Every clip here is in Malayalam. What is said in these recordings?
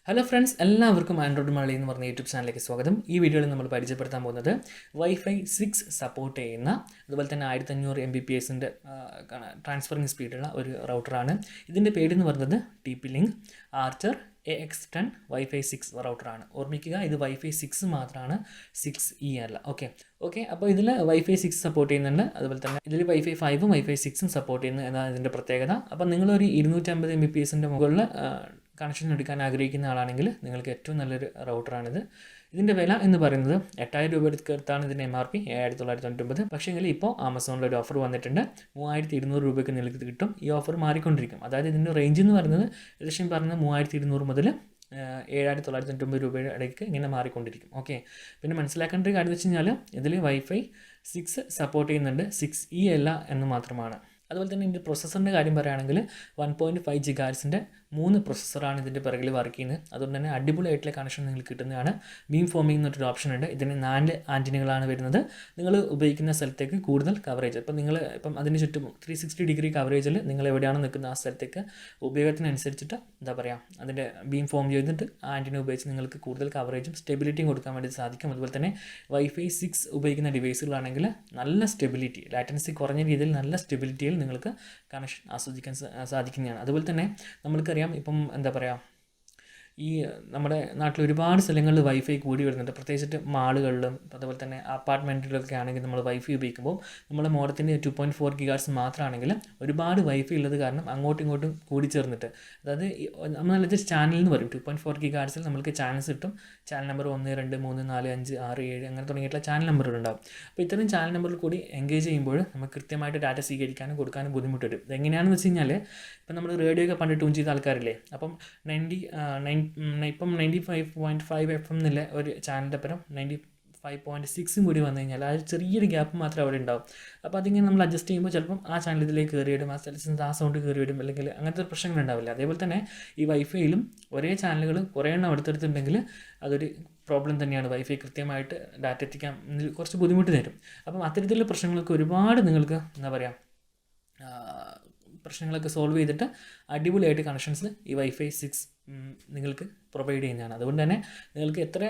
ഹലോ ഫ്രണ്ട്സ്, എല്ലാവർക്കും ആൻഡ്രോയിഡ് മലയാളി എന്ന് പറഞ്ഞ യൂട്യൂബ് ചാനലിലേക്ക് സ്വാഗതം. ഈ വീഡിയോയിൽ നമ്മൾ പരിചയപ്പെടുത്താൻ പോകുന്നത് വൈഫൈ 6 സപ്പോർട്ട് ചെയ്യുന്ന അതുപോലെ തന്നെ 1500 Mbps ട്രാൻസ്ഫറിങ് സ്പീഡുള്ള ഒരു റൗട്ടറാണ്. ഇതിൻ്റെ പേരെന്ന് പറയുന്നത് TP-Link ആർച്ചർ AX10 വൈഫൈ 6 റൗട്ടറാണ്. ഓർമ്മിക്കുക, ഇത് വൈഫൈ 6 മാത്രമാണ്, 6E അല്ല. ഓക്കെ അപ്പോൾ ഇതിൽ വൈഫൈ 6 സപ്പോർട്ട് ചെയ്യുന്നുണ്ട്. അതുപോലെ തന്നെ ഇതിൽ വൈഫൈ 5ഉം വൈഫൈ 6ഉം സപ്പോർട്ട് ചെയ്യുന്നു എന്നാണ് ഇതിൻ്റെ പ്രത്യേകത. അപ്പോൾ നിങ്ങളൊരു 250 Mbps മുകളിൽ കണക്ഷൻ എടുക്കാൻ ആഗ്രഹിക്കുന്ന ആളാണെങ്കിൽ നിങ്ങൾക്ക് ഏറ്റവും നല്ലൊരു റൗട്ടറാണിത്. ഇതിൻ്റെ വില എന്ന് പറയുന്നത് 8000 രൂപ എടുത്താണ് ഇതിൻ്റെ MRP 7999. പക്ഷേങ്കിൽ ഇപ്പോൾ ആമസോണിൽ ഒരു ഓഫർ വന്നിട്ടുണ്ട്. 3200 രൂപയ്ക്ക് നിങ്ങൾക്ക് കിട്ടും. ഈ ഓഫർ മാറിക്കൊണ്ടിരിക്കും. അതായത് ഇതിൻ്റെ റേഞ്ച് എന്ന് പറയുന്നത് ഏകദേശം പറഞ്ഞത് 3200 മുതൽ 7999 രൂപയുടെ ഇടയ്ക്ക് ഇങ്ങനെ മാറിക്കൊണ്ടിരിക്കും. ഓക്കെ, പിന്നെ മനസ്സിലാക്കേണ്ട ഒരു കാര്യം എന്ന് വെച്ച് കഴിഞ്ഞാൽ ഇതിൽ വൈഫൈ 6 സപ്പോർട്ട് ചെയ്യുന്നുണ്ട്, 6E അല്ല എന്ന് മാത്രമാണ്. അതുപോലെ തന്നെ ഇതിൻ്റെ പ്രൊസസ്സറിൻ്റെ കാര്യം പറയുകയാണെങ്കിൽ 1.5 GHz 3 പ്രൊസസ്സറാണ് ഇതിൻ്റെ പിറകിൽ വർക്ക് ചെയ്യുന്നത്. അതുകൊണ്ട് തന്നെ അടിപൊളിയായിട്ടുള്ള കണക്ഷൻ നിങ്ങൾക്ക് കിട്ടുന്നതാണ്. ബീം ഫോമിംഗ് എന്നൊരു ഓപ്ഷൻ ഉണ്ട്. ഇതിന് 4 ആൻറ്റിനകളാണ് വരുന്നത്. നിങ്ങൾ ഉപയോഗിക്കുന്ന സ്ഥലത്തേക്ക് കൂടുതൽ കവറേജ്, ഇപ്പം അതിന് ചുറ്റും 360 ഡിഗ്രി കവറേജിൽ നിങ്ങൾ എവിടെയാണ് നിൽക്കുന്ന ആ സ്ഥലത്തേക്ക് ഉപയോഗത്തിനനുസരിച്ചിട്ട് അതിൻ്റെ ബീം ഫോം ചെയ്തിട്ട് ആ ആൻറ്റിന ഉപയോഗിച്ച് നിങ്ങൾക്ക് കൂടുതൽ കവറേജും സ്റ്റെബിലിറ്റിയും കൊടുക്കാൻ വേണ്ടി സാധിക്കും. അതുപോലെ തന്നെ വൈഫൈ 6 ഉപയോഗിക്കുന്ന ഡിവൈസുകളാണെങ്കിൽ നല്ല സ്റ്റെബിലിറ്റി, ലാറ്റൻസി കുറഞ്ഞ രീതിയിൽ നല്ല സ്റ്റെബിലിറ്റിയിൽ നിങ്ങൾക്ക് കണക്ഷൻ ആസ്വദിക്കാൻ സാധിക്കുന്നതാണ്. അതുപോലെ തന്നെ നമ്മൾക്കറിയാം, ഇപ്പം ഈ നമ്മുടെ നാട്ടിൽ ഒരുപാട് സ്ഥലങ്ങളിൽ വൈഫൈ കൂടി വരുന്നുണ്ട്. പ്രത്യേകിച്ചിട്ട് മാളുകളിലും അതുപോലെ തന്നെ അപ്പാർട്ട്മെൻറ്റുകളിലൊക്കെ ആണെങ്കിൽ നമ്മൾ വൈഫൈ ഉപയോഗിക്കുമ്പോൾ നമ്മുടെ മോഡത്തിൻ്റെ 2.4 GHz മാത്രമാണെങ്കിലും ഒരുപാട് വൈഫൈ ഉള്ളത് കാരണം അങ്ങോട്ടും ഇങ്ങോട്ടും കൂടി ചേർന്നിട്ട്, അതായത് നമ്മൾ ജസ്റ്റ് ചാനൽ എന്ന് പറയും. 2.4 GHz നമുക്ക് ചാനൽസ് കിട്ടും. ചാനൽ നമ്പർ 1, 2, 3, 4, 5, 6, 7 അങ്ങനെ തുടങ്ങിയിട്ടുള്ള ചാനൽ നമ്പറുകളുണ്ടാവും. അപ്പോൾ ഇത്തരം ചാനൽ നമ്പറിൽ കൂടി എൻഗേജ് ചെയ്യുമ്പോൾ നമുക്ക് കൃത്യമായിട്ട് ഡാറ്റ സ്വീകരിക്കാനും കൊടുക്കാനും ബുദ്ധിമുട്ട് വരും. ഇതെങ്ങനെയാണെന്ന് വെച്ച് കഴിഞ്ഞാൽ, ഇപ്പം നമ്മൾ റേഡിയോ ഒക്കെ പണ്ട് ട്യൂൺ ചെയ്ത ആൾക്കാരില്ലേ, അപ്പം 95.5 FM എന്നുള്ള ഒരു ചാനലിൻ്റെ അപ്പുറം 95.6 കൂടി വന്നു കഴിഞ്ഞാൽ ആ ചെറിയൊരു ഗ്യാപ്പ് മാത്രമേ അവിടെ ഉണ്ടാവും. അപ്പോൾ അതിങ്ങനെ നമ്മൾ അഡ്ജസ്റ്റ് ചെയ്യുമ്പോൾ ചിലപ്പം ആ ചാനൽ ഇതിലേക്ക് കയറി വരും, ആ സൗണ്ട് കയറി വരും, അല്ലെങ്കിൽ അങ്ങനത്തെ പ്രശ്നങ്ങൾ ഉണ്ടാവില്ല. അതേപോലെ തന്നെ ഈ വൈഫൈയിലും ഒരേ ചാനലുകൾ കുറേ എണ്ണം അടുത്തടുത്തുണ്ടെങ്കിൽ അതൊരു പ്രോബ്ലം തന്നെയാണ്. വൈഫൈ കൃത്യമായിട്ട് ഡാറ്റ എത്തിക്കാൻ കുറച്ച് ബുദ്ധിമുട്ട് തരും. അപ്പം അത്തരത്തിലുള്ള പ്രശ്നങ്ങൾക്ക് ഒരുപാട് നിങ്ങൾക്ക് പ്രശ്നങ്ങളൊക്കെ സോൾവ് ചെയ്തിട്ട് അടിപൊളിയായിട്ട് കണക്ഷൻസ് ഈ വൈഫൈ 6 നിങ്ങൾക്ക് പ്രൊവൈഡ് ചെയ്യുന്നതാണ്. അതുകൊണ്ട് തന്നെ നിങ്ങൾക്ക് എത്ര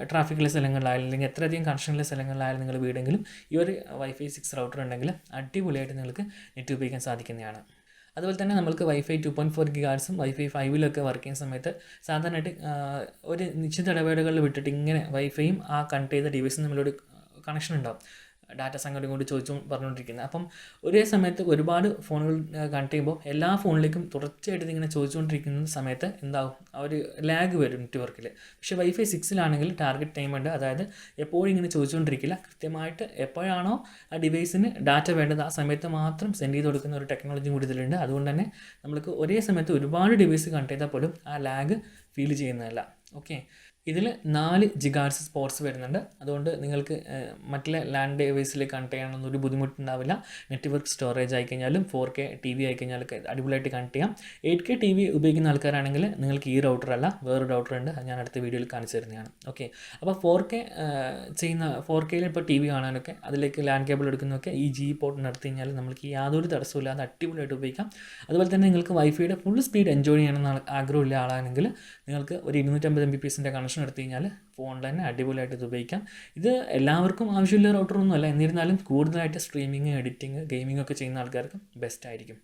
ട്രാഫിക്കുള്ള സ്ഥലങ്ങളിലായാലും അല്ലെങ്കിൽ എത്രയധികം കണക്ഷനുള്ള സ്ഥലങ്ങളിലായാലും നിങ്ങൾ വീടെങ്കിലും ഈ ഒരു വൈഫൈ 6 റൗട്ടർ ഉണ്ടെങ്കിൽ അടിപൊളിയായിട്ട് നിങ്ങൾക്ക് നെറ്റ് ഉപയോഗിക്കാൻ സാധിക്കുന്നതാണ്. അതുപോലെ തന്നെ നമുക്ക് വൈഫൈ 2.4 GHz വൈഫൈ 5 വർക്ക് ചെയ്യുന്ന സമയത്ത് സാധാരണയായിട്ട് ഒരു നിശ്ചിത ഇടവേളകളിൽ വിട്ടിട്ട് ഇങ്ങനെ വൈഫൈയും ആ കണക്ട് ചെയ്ത ഡിവൈസും തമ്മിലൊരു കണക്ഷൻ ഉണ്ടാവും. ഡാറ്റ സംഘടന കൊണ്ട് പറഞ്ഞുകൊണ്ടിരിക്കുന്നത്. അപ്പം ഒരേ സമയത്ത് ഒരുപാട് ഫോണുകൾ കണക്ട് ചെയ്യുമ്പോൾ എല്ലാ ഫോണിലേക്കും തുടർച്ചയായിട്ട് ഇങ്ങനെ ചോദിച്ചുകൊണ്ടിരിക്കുന്ന സമയത്ത് എന്താകും, ആ ഒരു ലാഗ് വരും നെറ്റ്വർക്കിൽ. പക്ഷേ വൈഫൈ 6 ടാർഗറ്റ് ടൈം ഉണ്ട്. അതായത് എപ്പോഴും ഇങ്ങനെ ചോദിച്ചുകൊണ്ടിരിക്കില്ല, കൃത്യമായിട്ട് എപ്പോഴാണോ ആ ഡിവൈസിന് ഡാറ്റ വേണ്ടത് ആ സമയത്ത് മാത്രം സെൻഡ് ചെയ്ത് കൊടുക്കുന്ന ഒരു ടെക്നോളജി കൂടി ഇതിലുണ്ട്. അതുകൊണ്ട് തന്നെ നമുക്ക് ഒരേ സമയത്ത് ഒരുപാട് ഡിവൈസ് കണക്ട് ചെയ്താൽ പോലും ആ ലാഗ് ഫീൽ ചെയ്യുന്നതല്ല. ഓക്കെ, ഇതിൽ 4 GHz സ്പോട്സ് വരുന്നുണ്ട്. അതുകൊണ്ട് നിങ്ങൾക്ക് മറ്റുള്ള ലാൻഡ് ഡിവൈസിലേക്ക് കണക്ട് ചെയ്യാനൊന്നും ഒരു ബുദ്ധിമുട്ടുണ്ടാവില്ല. നെറ്റ്വർക്ക് സ്റ്റോറേജ് ആയിക്കഴിഞ്ഞാലും 4K TV ആയിക്കഴിഞ്ഞാലൊക്കെ അടിപൊളിയായിട്ട് കണക്ട് ചെയ്യാം. 8K TV ഉപയോഗിക്കുന്ന ആൾക്കാരാണെങ്കിൽ നിങ്ങൾക്ക് ഈ റൗട്ടർ അല്ല, വേറൊരു റൗട്ടർ ഉണ്ട്, അത് ഞാൻ അടുത്ത വീഡിയോയിൽ കാണിച്ചു തരുന്നതാണ്. ഓക്കെ, അപ്പോൾ 4K ഇപ്പോൾ TV കാണാനൊക്കെ അതിലേക്ക് ലാൻഡ് കേബിൾ എടുക്കുന്നതൊക്കെ ഈ G പോർട്ടിന് എടുത്തു കഴിഞ്ഞാൽ നമുക്ക് യാതൊരു തടസ്സമില്ലാതെ അടിപൊളിയായിട്ട് ഉപയോഗിക്കാം. അതുപോലെ തന്നെ നിങ്ങൾക്ക് വൈഫൈയുടെ ഫുൾ സ്പീഡ് എൻജോയ് ചെയ്യണമെന്ന് ആഗ്രഹമുള്ള ആളാണെങ്കിൽ നിങ്ങൾക്ക് ഒരു 250 Mbps കണക്ഷൻ എടുത്തു കഴിഞ്ഞാൽ ഫോണിൽ തന്നെ അടിപൊളിയായിട്ട് ഇത് ഉപയോഗിക്കാം. ഇത് എല്ലാവർക്കും ആവശ്യമില്ല റൗട്ടറൊന്നും അല്ല, എന്നിരുന്നാലും കൂടുതലായിട്ട് സ്ട്രീമിങ്, എഡിറ്റിംഗ്, ഗെയിമിംഗ് ഒക്കെ ചെയ്യുന്ന ആൾക്കാർക്ക് ബെസ്റ്റ് ആയിരിക്കും.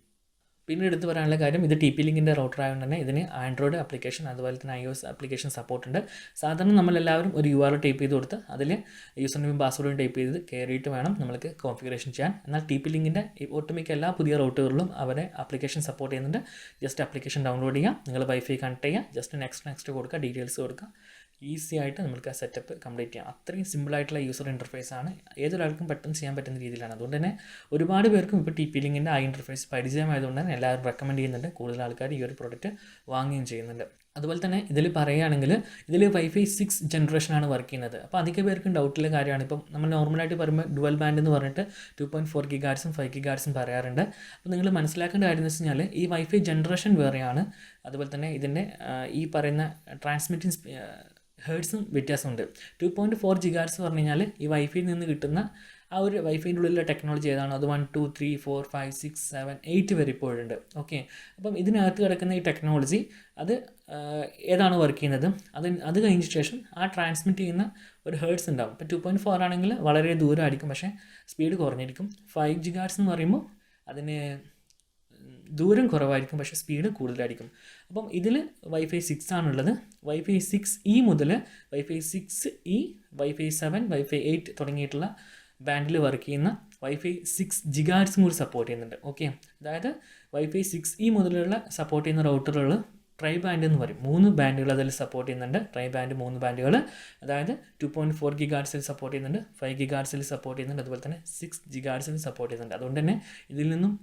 പിന്നെ എടുത്ത് പറയാനുള്ള കാര്യം, ഇത് TP-Linkൻ്റെ റൗട്ടർ ആയതുകൊണ്ട് തന്നെ ഇതിന് ആൻഡ്രോയിഡ് ആപ്ലിക്കേഷൻ അതുപോലെ തന്നെ iOS ആപ്ലിക്കേഷൻ സപ്പോർട്ട് ഉണ്ട്. സാധാരണ നമ്മളെല്ലാവരും ഒരു URL ടൈപ്പ് ചെയ്ത് കൊടുത്ത് അതിൽ യൂസർ നെയിം പാസ്വേഡും ടൈപ്പ് ചെയ്ത് കയറിയിട്ട് വേണം നമ്മൾക്ക് കോൺഫിഗറേഷൻ ചെയ്യാൻ. എന്നാൽ TP-Linkൻ്റെ ഒട്ടുമിക്ക എല്ലാ പുതിയ റൗട്ടറുകളിലും അവരെ ആപ്ലിക്കേഷൻ സപ്പോർട്ട് ചെയ്യുന്നുണ്ട്. ജസ്റ്റ് ആപ്ലിക്കേഷൻ ഡൗൺലോഡ് ചെയ്യുക, നിങ്ങൾ വൈഫൈ കണക്ട് ചെയ്യുക, ജസ്റ്റ് നെക്സ്റ്റ് കൊടുക്കുക, ഡീറ്റെയിൽസ് കൊടുക്കുക, ഈസി ആയിട്ട് നമുക്ക് ആ സെറ്റപ്പ് കംപ്ലീറ്റ് ചെയ്യാം. അത്രയും സിമ്പിളായിട്ടുള്ള യൂസർ ഇൻ്റർഫേസ് ആണ്, ഏതൊരാൾക്കും പെട്ടെന്ന് ചെയ്യാൻ പറ്റുന്ന രീതിയിലാണ്. അതുകൊണ്ട് തന്നെ ഒരുപാട് പേർക്കും ഇപ്പോൾ TP-Linkൻ്റെ ആ ഇൻ്റർഫേസ് പരിചയമായതുകൊണ്ട് തന്നെ എല്ലാവരും റെക്കമെൻഡ് ചെയ്യുന്നുണ്ട്. കൂടുതൽ ആൾക്കാർ ഈ ഒരു പ്രോഡക്റ്റ് വാങ്ങുകയും ചെയ്യുന്നുണ്ട്. അതുപോലെ തന്നെ ഇതിൽ പറയുകയാണെങ്കിൽ ഇതിൽ വൈഫൈ 6 ജനറേഷനാണ് വർക്ക് ചെയ്യുന്നത്. അപ്പോൾ അധിക പേർക്കും ഡൗട്ടുള്ള കാര്യമാണ്. ഇപ്പം നമ്മൾ നോർമലായിട്ട് പറയുമ്പോൾ ഡുവൽ ബാൻഡ് എന്ന് പറഞ്ഞിട്ട് 2.4 GHz 5 GHz പറയാറുണ്ട്. അപ്പോൾ നിങ്ങൾ മനസ്സിലാക്കേണ്ട കാര്യം എന്ന് വെച്ച് കഴിഞ്ഞാൽ ഈ വൈഫൈ ജനറേഷൻ വേറെയാണ്. അതുപോലെ തന്നെ ഇതിൻ്റെ ഈ പറയുന്ന ട്രാൻസ്മിറ്റിംഗ് ഹേർട്സും വ്യത്യാസമുണ്ട്. 2.4 GHz പറഞ്ഞു കഴിഞ്ഞാൽ ഈ വൈഫൈയിൽ നിന്ന് കിട്ടുന്ന ആ ഒരു വൈഫൈൻ്റെ ഉള്ളിലുള്ള ടെക്നോളജി ഏതാണോ അത് 1 2 3 4 5 6 7 8 വരെ ഇപ്പോഴുണ്ട്. ഓക്കെ, അപ്പം ഇതിനകത്ത് കിടക്കുന്ന ഈ ടെക്നോളജി അത് ഏതാണ് വർക്ക് ചെയ്യുന്നത്, അത് കഴിഞ്ഞ ശേഷം ആ ട്രാൻസ്മിറ്റ് ചെയ്യുന്ന ഒരു ഹേർട്സ് ഉണ്ടാവും. ഇപ്പോൾ 2.4 ആണെങ്കിൽ വളരെ ദൂരമായിരിക്കും, പക്ഷേ സ്പീഡ് കുറഞ്ഞിരിക്കും. 5 GHz എന്ന് പറയുമ്പോൾ അതിന് ദൂരം കുറവായിരിക്കും, പക്ഷേ സ്പീഡ് കൂടുതലായിരിക്കും. അപ്പം ഇതിൽ വൈഫൈ 6 ആണുള്ളത്. വൈഫൈ 6E മുതൽ വൈഫൈ 6E, വൈഫൈ 7, വൈഫൈ 8 തുടങ്ങിയിട്ടുള്ള ബാൻഡിൽ വർക്ക് ചെയ്യുന്ന വൈഫൈ 6 GHz കൂടി സപ്പോർട്ട് ചെയ്യുന്നുണ്ട്. ഓക്കെ, അതായത് വൈഫൈ 6E മുതലുള്ള സപ്പോർട്ട് ചെയ്യുന്ന റൗട്ടറുകൾ ട്രൈ ബാൻഡ് എന്ന് പറയും. 3 ബാൻഡുകൾ അതിൽ സപ്പോർട്ട് ചെയ്യുന്നുണ്ട്. ട്രൈ ബാൻഡ് 3 ബാൻഡുകൾ, അതായത് 2.4 GHz സപ്പോർട്ട് ചെയ്യുന്നുണ്ട്, 5 GHz സപ്പോർട്ട് ചെയ്യുന്നുണ്ട്, അതുപോലെ തന്നെ 6 GHz സപ്പോർട്ട് ചെയ്യുന്നുണ്ട്. അതുകൊണ്ട് തന്നെ ഇതിൽ നിന്നും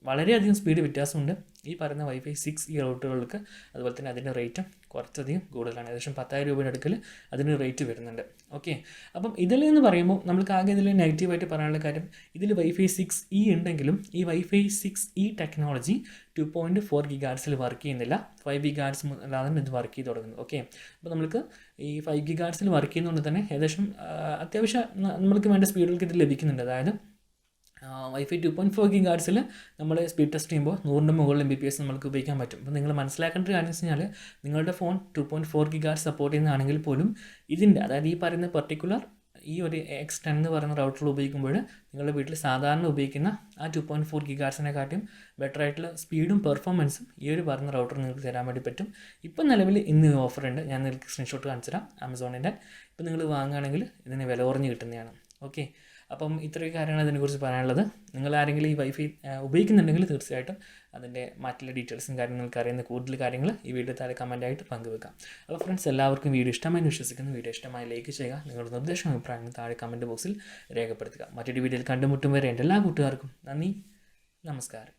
വളരെയധികം സ്പീഡ് വ്യത്യാസമുണ്ട് ഈ പറയുന്ന വൈഫൈ 6E റൗട്ടറുകൾക്ക്. അതുപോലെ തന്നെ അതിൻ്റെ റേറ്റും കുറച്ചധികം കൂടുതലാണ്. ഏകദേശം 10,000 രൂപയുടെ അടുക്കൽ അതിന് റേറ്റ് വരുന്നുണ്ട്. ഓക്കെ, അപ്പം ഇതിൽ നിന്ന് പറയുമ്പോൾ നമ്മൾക്ക് ആകെ ഇതിൽ നെഗറ്റീവായിട്ട് പറയാനുള്ള കാര്യം, ഇതിൽ വൈഫൈ 6E ഉണ്ടെങ്കിലും ഈ wifi 6E technology 2.4 GHz work ചെയ്യുന്നില്ല. 5 GHz മുതലാണ് ഇത് വർക്ക് ചെയ്ത് തുടങ്ങുന്നത്. ഓക്കെ, അപ്പോൾ നമുക്ക് ഈ 5 GHz വർക്ക് ചെയ്യുന്നതുകൊണ്ട് തന്നെ ഏകദേശം അത്യാവശ്യം നമ്മൾക്ക് വേണ്ട സ്പീഡുകൾക്ക് ഇത് ലഭിക്കുന്നുണ്ട്. അതായത് വൈഫൈ 2.4 GHz നമ്മൾ സ്പീഡ് ടെസ്റ്റ് ചെയ്യുമ്പോൾ 100ന് മുകളിൽ Mbps നമുക്ക് ഉപയോഗിക്കാൻ പറ്റും. അപ്പോൾ നിങ്ങൾ മനസ്സിലാക്കേണ്ട ഒരു കാര്യം എന്ന് വെച്ച് കഴിഞ്ഞാൽ, നിങ്ങളുടെ ഫോൺ 2.4 GHz സപ്പോർട്ട് ചെയ്യുന്നതാണെങ്കിൽ പോലും ഇതിൻ്റെ, അതായത് ഈ പറയുന്ന പെർട്ടിക്കുലർ ഈ ഒരു X10 എന്ന് പറയുന്ന റൗട്ടർ ഉപയോഗിക്കുമ്പോൾ നിങ്ങളുടെ വീട്ടിൽ സാധാരണ ഉപയോഗിക്കുന്ന ആ 2.4 GHz-നെക്കാട്ടും ബെറ്റർ ആയിട്ടുള്ള സ്പീഡും പെർഫോമൻസും ഈ ഒരു പറയുന്ന റൗട്ടർ നിങ്ങൾക്ക് തരാൻ വേണ്ടി പറ്റും. ഇപ്പം നിലവിൽ ഇന്ന് ഓഫർ ഉണ്ട്. ഞാൻ നിങ്ങൾക്ക് സ്ക്രീൻഷോട്ട് കാണിച്ചു തരാം ആമസോണിൻ്റെ. ഇപ്പം നിങ്ങൾ വാങ്ങുകയാണെങ്കിൽ ഇതിന് വില കുറഞ്ഞ് കിട്ടുന്നതാണ്. ഓക്കെ, അപ്പം ഇത്രയും കാര്യങ്ങൾ ഇതിനെക്കുറിച്ച് പറയാനുള്ളത്. നിങ്ങൾ ആരെങ്കിലും ഈ വൈഫൈ ഉപയോഗിക്കുന്നുണ്ടെങ്കിൽ തീർച്ചയായിട്ടും അതിൻ്റെ മറ്റുള്ള ഡീറ്റെയിൽസും കാര്യങ്ങൾക്ക് അറിയുന്ന കൂടുതൽ കാര്യങ്ങൾ ഈ വീഡിയോ താഴെ കമൻറ്റായിട്ട് പങ്കുവെക്കാം. അപ്പോൾ ഫ്രണ്ട്സ്, എല്ലാവർക്കും വീഡിയോ ഇഷ്ടമായി വിശ്വസിക്കുന്നു. വീഡിയോ ഇഷ്ടമായി ലൈക്ക് ചെയ്യുക. നിങ്ങളുടെ നിർദ്ദേശം അഭിപ്രായങ്ങൾ താഴെ കമൻറ്റ് ബോക്സിൽ രേഖപ്പെടുത്തുക. മറ്റൊരു വീഡിയോയിൽ കണ്ടുമുട്ടും വരെ എൻ്റെ എല്ലാ കൂട്ടുകാർക്കും നന്ദി, നമസ്കാരം.